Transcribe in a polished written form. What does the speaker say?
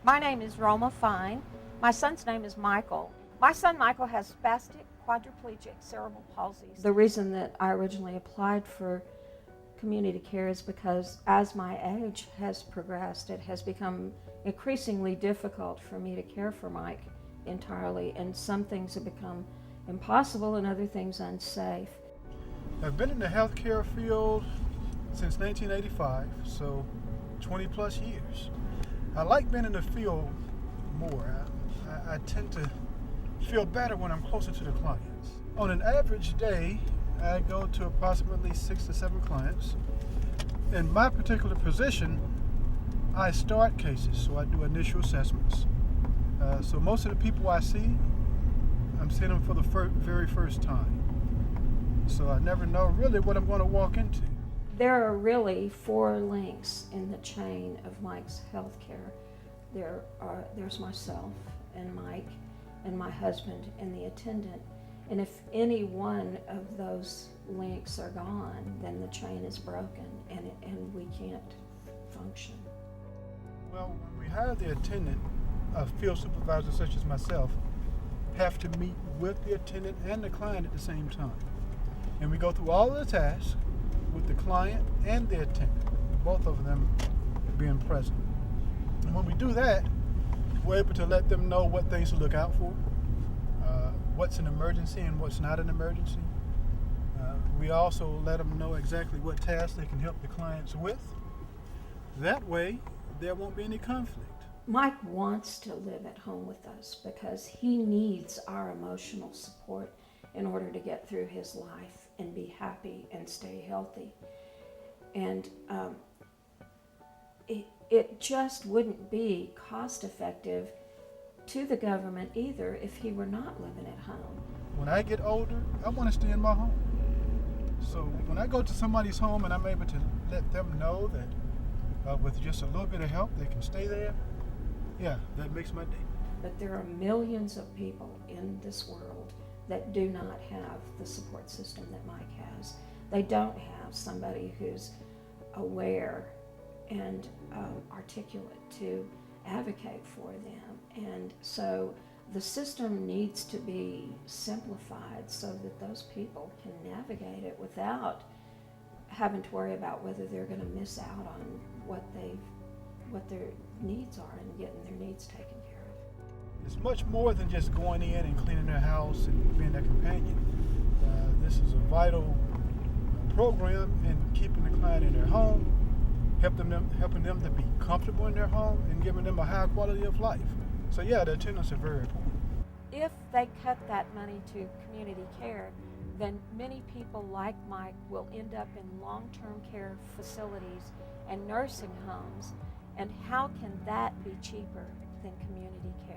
My name is Roma Fine. My son's name is Michael. My son Michael has spastic quadriplegic cerebral palsy. The reason that I originally applied for community care is because as my age has progressed, it has become increasingly difficult for me to care for Mike entirely, and some things have become impossible and other things unsafe. I've been in the healthcare field since 1985, so 20 plus years. I like being in the field more. I tend to feel better when I'm closer to the clients. On an average day, I go to approximately 6 to 7 clients. In my particular position, I start cases, so I do initial assessments. So most of the people I see, I'm seeing them for the very first time. So I never know really what I'm going to walk into. There are really 4 links in the chain of Mike's health care. There's myself and Mike and my husband and the attendant. And if any one of those links are gone, then the chain is broken and we can't function. Well, when we hire the attendant, a field supervisor such as myself have to meet with the attendant and the client at the same time. And we go through all of the tasks with the client and the attendant, both of them being present. And when we do that, we're able to let them know what things to look out for, what's an emergency and what's not an emergency. We also let them know exactly what tasks they can help the clients with. That way, there won't be any conflict. Mike wants to live at home with us because he needs our emotional support in order to get through his life and be happy and stay healthy. And it just wouldn't be cost effective to the government either if he were not living at home. When I get older, I want to stay in my home. So when I go to somebody's home and I'm able to let them know that with just a little bit of help they can stay there, yeah, that makes my day. But there are millions of people in this world that do not have the support system that Mike has. They don't have somebody who's aware and articulate to advocate for them. And so the system needs to be simplified so that those people can navigate it without having to worry about whether they're going to miss out on what their needs are and getting their needs taken care of. It's much more than just going in and cleaning their house and being their companion. This is a vital program in keeping the client in their home, helping them to be comfortable in their home, and giving them a high quality of life. So yeah, the attendants are very important. If they cut that money to community care, then many people like Mike will end up in long-term care facilities and nursing homes. And how can that be cheaper than community care?